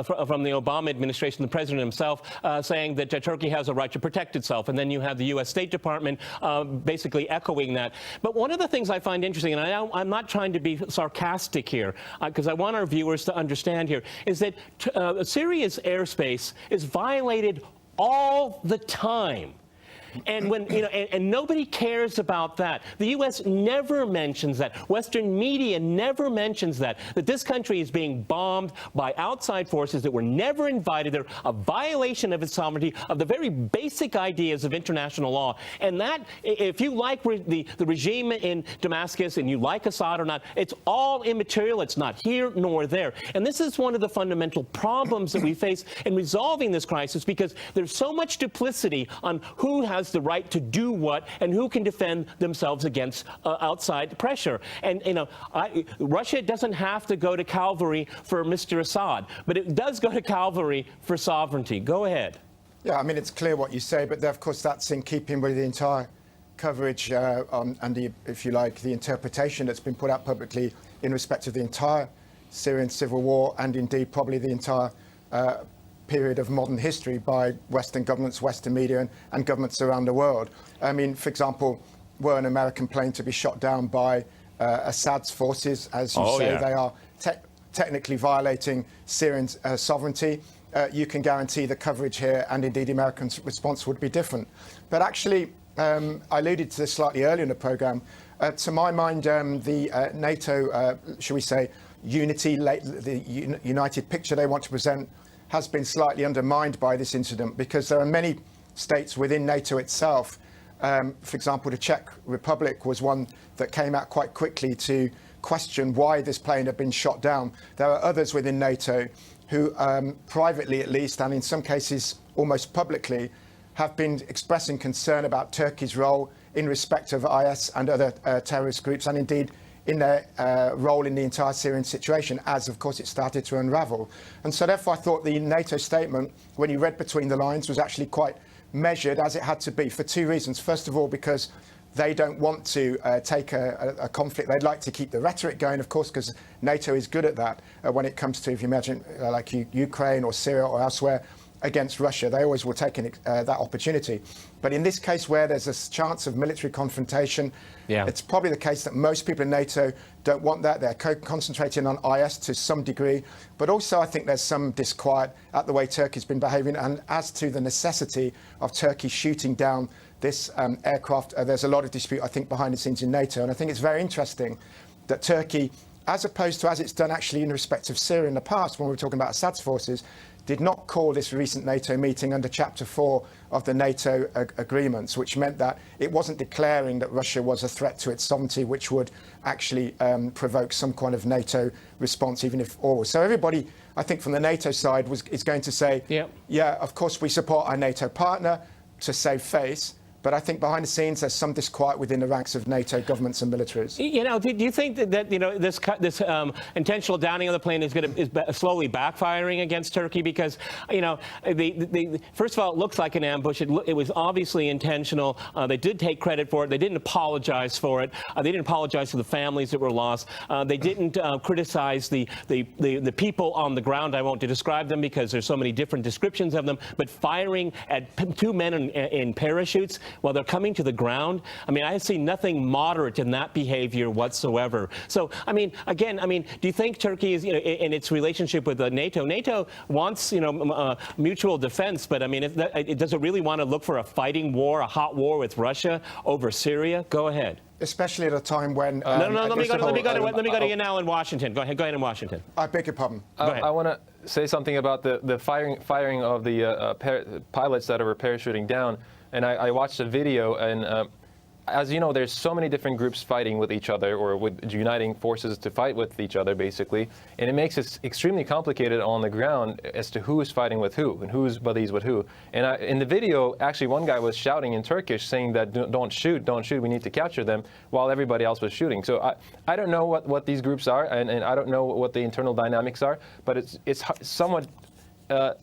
from the Obama administration, the president himself, saying that Turkey has a right to protect itself. And then you have the U.S. State Department basically echoing that. But one of the things I find interesting, and I'm not trying to be sarcastic here, because I want our viewers to understand here, is that Syria's airspace is violated all the time. And when and nobody cares about that. The U.S. never mentions that. Western media never mentions that this country is being bombed by outside forces that were never invited. They're a violation of its sovereignty, of the very basic ideas of international law. And that, if you like the regime in Damascus and you like Assad or not, it's all immaterial. It's not here nor there. And this is one of the fundamental problems that we face in resolving this crisis, because there's so much duplicity on who has the right to do what and who can defend themselves against outside pressure. And Russia doesn't have to go to Calvary for Mr. Assad, but it does go to Calvary for sovereignty. Go ahead. Yeah, I mean, it's clear what you say, but of course that's in keeping with the entire coverage and the, if you like, the interpretation that's been put out publicly in respect of the entire Syrian civil war, and indeed probably the entire period of modern history by Western governments, Western media, and governments around the world. I mean, for example, were an American plane to be shot down by Assad's forces, as you say, yeah, they are technically violating Syrian sovereignty. You can guarantee the coverage here, and indeed the American response would be different. But actually, I alluded to this slightly earlier in the programme. To my mind, the NATO, shall we say, unity, the united picture they want to present has been slightly undermined by this incident, because there are many states within NATO itself. For example, the Czech Republic was one that came out quite quickly to question why this plane had been shot down. There are others within NATO who, privately at least, and in some cases almost publicly, have been expressing concern about Turkey's role in respect of IS and other terrorist groups, and indeed in their role in the entire Syrian situation, as, of course, it started to unravel. And so, therefore, I thought the NATO statement, when you read between the lines, was actually quite measured, as it had to be, for two reasons. First of all, because they don't want to take a conflict. They'd like to keep the rhetoric going, of course, because NATO is good at that when it comes to, if you imagine, like Ukraine or Syria or elsewhere, against Russia. They always will take that opportunity. But in this case, where there's a chance of military confrontation, yeah, it's probably the case that most people in NATO don't want that. They're concentrating on IS to some degree. But also, I think there's some disquiet at the way Turkey's been behaving. And as to the necessity of Turkey shooting down this aircraft, there's a lot of dispute, I think, behind the scenes in NATO. And I think it's very interesting that Turkey, as opposed to as it's done actually in respect of Syria in the past, when we were talking about Assad's forces, did not call this recent NATO meeting under Chapter 4 of the NATO agreements, which meant that it wasn't declaring that Russia was a threat to its sovereignty, which would actually provoke some kind of NATO response, even if always. So everybody, I think, from the NATO side is going to say, yeah, of course we support our NATO partner to save face. But I think behind the scenes, there's some disquiet within the ranks of NATO governments and militaries. You know, do you think that this intentional downing of the plane is slowly backfiring against Turkey? Because, first of all, it looks like an ambush. It was obviously intentional. They did take credit for it. They didn't apologize for it. They didn't apologize to the families that were lost. They didn't criticize the people on the ground. I won't describe them because there's so many different descriptions of them. But firing at two men in parachutes while they're coming to the ground, I mean, I have seen nothing moderate in that behavior whatsoever. So, I mean, again, do you think Turkey is, in its relationship with NATO? NATO wants, mutual defense, but I mean, does it really want to look for a fighting war, a hot war with Russia over Syria? Go ahead. Especially at a time when... let me go to Yenal in Washington. Go ahead in Washington. I beg your pardon. I want to say something about the firing of the pilots that were parachuting down. And I watched a video, and as you know, there's so many different groups fighting with each other, or with uniting forces to fight with each other, basically. And it makes it extremely complicated on the ground as to who is fighting with who and who's buddies with who. And in the video, actually, one guy was shouting in Turkish, saying that don't shoot, we need to capture them, while everybody else was shooting. So I don't know what these groups are, and I don't know what the internal dynamics are, but it's somewhat...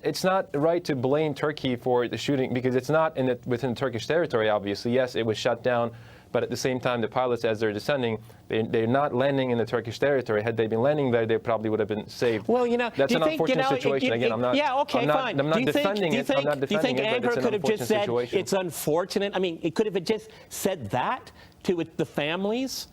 it's not right to blame Turkey for the shooting, because it's not within Turkish territory, obviously. Yes, it was shut down But at the same time, the pilots, as they're descending, they're not landing in the Turkish territory. Had they been landing there, they probably would have been saved. Well, you know, that's an unfortunate situation. Again, I'm not. Yeah, okay, fine. I'm not defending it. I'm not defending it. Ankara could have just said situation. it's unfortunate? I mean, it could have just said that to the families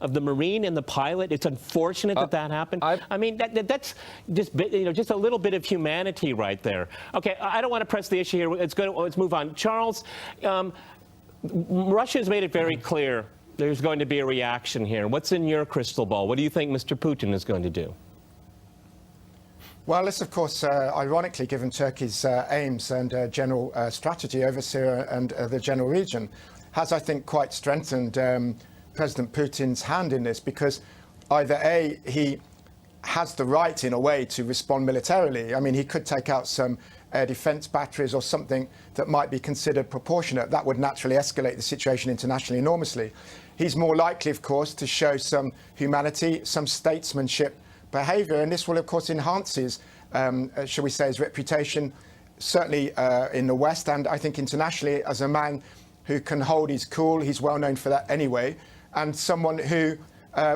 of the Marine and the pilot. It's unfortunate that happened. I mean, that's just, you know, just a little bit of humanity right there. Okay, I don't want to press the issue here. Let's move on. Charles, Russia's made it very clear there's going to be a reaction here. What's in your crystal ball? What do you think Mr. Putin is going to do? Well, this, of course, ironically, given Turkey's aims and general strategy over Syria and the general region, has, I think, quite strengthened President Putin's hand in this, because either A, he has the right, in a way, to respond militarily. I mean, he could take out some air defense batteries or something that might be considered proportionate. That would naturally escalate the situation internationally enormously. He's more likely, of course, to show some humanity, some statesmanship behavior, and this will, of course, enhance his, shall we say, his reputation, certainly in the West, and I think internationally, as a man who can hold his cool. He's well known for that anyway, and someone who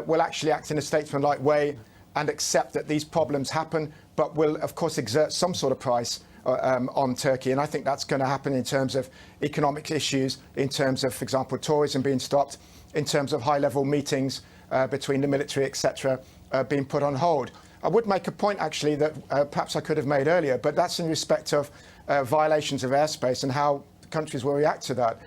will actually act in a statesmanlike way and accept that these problems happen, but will, of course, exert some sort of price on Turkey. And I think that's going to happen in terms of economic issues, in terms of, for example, tourism being stopped, in terms of high-level meetings between the military, etc., being put on hold. I would make a point, actually, that perhaps I could have made earlier, but that's in respect of violations of airspace and how countries will react to that.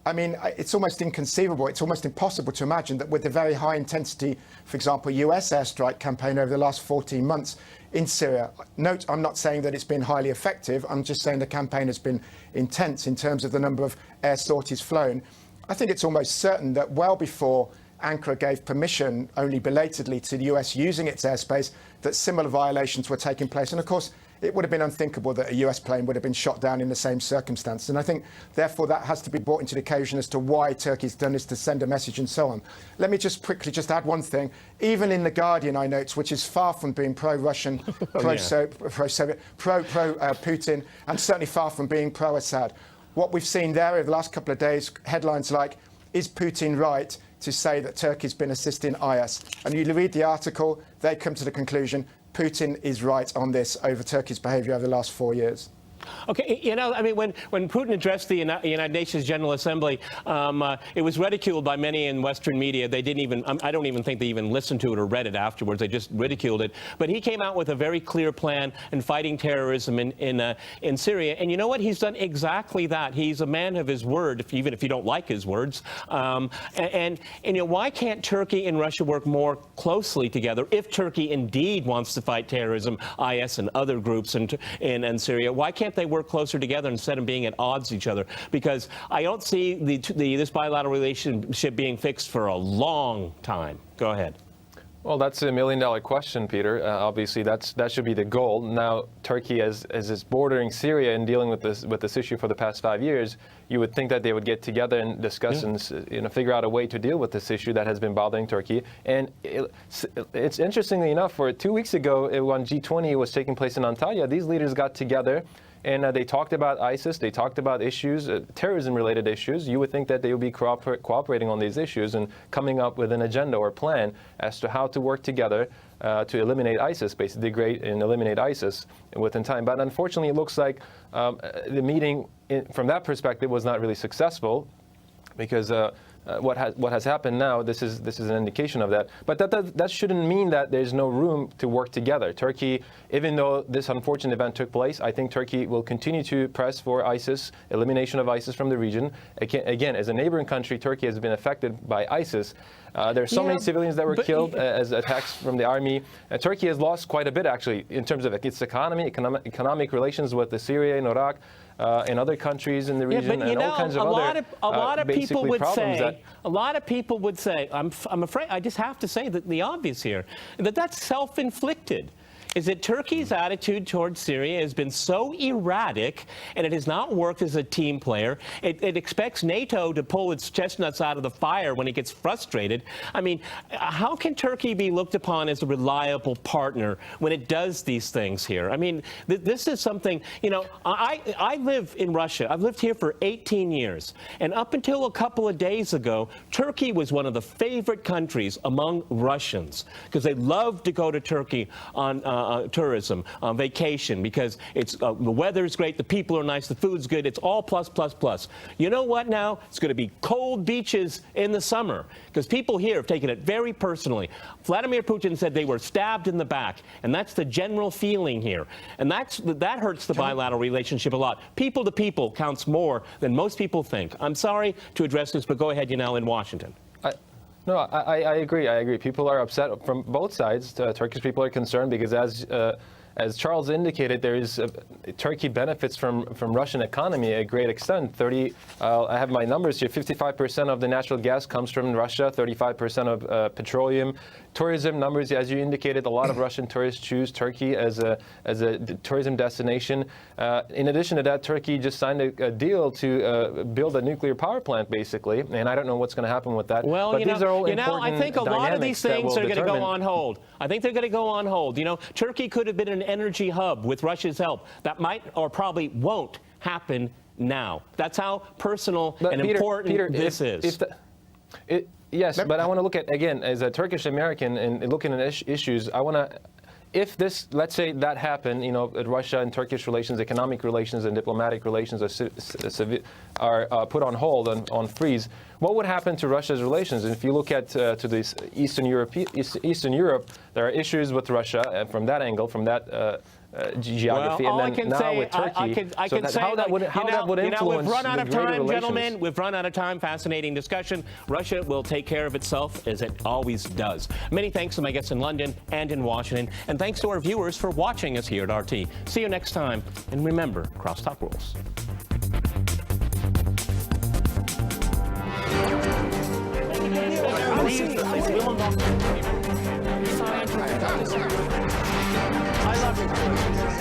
I mean, it's almost inconceivable, it's almost impossible to imagine that with the very high intensity, for example, US airstrike campaign over the last 14 months in Syria. Note, I'm not saying that it's been highly effective, I'm just saying the campaign has been intense in terms of the number of air sorties flown. I think it's almost certain that well before Ankara gave permission, only belatedly, to the US using its airspace, that similar violations were taking place. And of course, it would have been unthinkable that a US plane would have been shot down in the same circumstance. And I think, therefore, that has to be brought into the occasion as to why Turkey's done this, to send a message and so on. Let me just quickly just add one thing. Even in The Guardian, I note, which is far from being pro-Russian, pro-Soviet, pro-Putin, and certainly far from being pro-Assad, what we've seen there over the last couple of days, headlines like, "Is Putin right to say that Turkey's been assisting IS?" And you read the article, they come to the conclusion Putin is right on this over Turkey's behavior over the last 4 years. Okay, you know, I mean, when Putin addressed the United Nations General Assembly, it was ridiculed by many in Western media. They didn't even, I don't even think they even listened to it or read it afterwards. They just ridiculed it. But he came out with a very clear plan in fighting terrorism in Syria. And you know what? He's done exactly that. He's a man of his word, even if you don't like his words. And you know, why can't Turkey and Russia work more closely together if Turkey indeed wants to fight terrorism, IS and other groups in Syria? Why can't they work closer together instead of being at odds with each other? Because I don't see this bilateral relationship being fixed for a long time. Go ahead. Well, that's $1 million question, Peter. Obviously, that should be the goal. Now, Turkey, as is bordering Syria and dealing with this issue for the past 5 years, you would think that they would get together and discuss and figure out a way to deal with this issue that has been bothering Turkey. And it's interestingly enough, for 2 weeks ago, when G20 was taking place in Antalya, these leaders got together. And they talked about ISIS, they talked about issues, terrorism-related issues. You would think that they would be cooperating on these issues and coming up with an agenda or plan as to how to work together to eliminate ISIS, basically degrade and eliminate ISIS within time. But unfortunately, it looks like the meeting, from that perspective, was not really successful, because what has happened now, this is an indication of that. But that shouldn't mean that there's no room to work together. Turkey, even though this unfortunate event took place, I think Turkey will continue to press for ISIS, elimination of ISIS from the region. Again, as a neighboring country, Turkey has been affected by ISIS. There are so many civilians that were killed as attacks from the army. Turkey has lost quite a bit, actually, in terms of its economic relations with Syria and Iraq. In other countries in the region, and all kinds of other a lot of people would say, a lot of people would say, I'm afraid, I just have to say that the obvious here, that's self-inflicted. is that Turkey's attitude towards Syria has been so erratic, and it has not worked as a team player. It expects NATO to pull its chestnuts out of the fire when it gets frustrated. I mean, how can Turkey be looked upon as a reliable partner when it does these things here? I mean, this is something, you know, I live in Russia. I've lived here for 18 years. And up until a couple of days ago, Turkey was one of the favorite countries among Russians because they love to go to Turkey on tourism, on vacation, because it's the weather's great, the people are nice, the food's good, it's all plus, plus, plus. You know what now? It's going to be cold beaches in the summer because people here have taken it very personally. Vladimir Putin said they were stabbed in the back, and that's the general feeling here. And that hurts the bilateral relationship a lot. People to people counts more than most people think. I'm sorry to address this, but go ahead, Yenal, in Washington. No, I agree. I agree. People are upset from both sides. Turkish people are concerned because, as Charles indicated, Turkey benefits from Russian economy a great extent. I have my numbers here. 55% of the natural gas comes from Russia. 35% of petroleum. Tourism numbers, as you indicated, a lot of Russian tourists choose Turkey as a tourism destination. In addition to that, Turkey just signed a deal to build a nuclear power plant, basically. And I don't know what's going to happen with that. Well, but these are all important I think a lot of these things are going to go on determine. hold. I think they're going to go on hold. You know, Turkey could have been an energy hub with Russia's help. That might or probably won't happen now. That's how personal and important this is. Yes, but I want to look at, again, as a Turkish American and looking at issues, I want to, if this, let's say that happened, you know, Russia and Turkish relations, economic relations and diplomatic relations are put on hold, on freeze, what would happen to Russia's relations? And if you look at to this Eastern Europe, there are issues with Russia, and from that angle, from that geography, well, and then now with Turkey. How that would influence we've run out of time, relations. gentlemen. We've run out of time. Fascinating discussion. Russia will take care of itself as it always does. Many thanks to my guests in London and in Washington, and thanks to our viewers for watching us here at RT. See you next time, and remember, CrossTalk rules. I love you.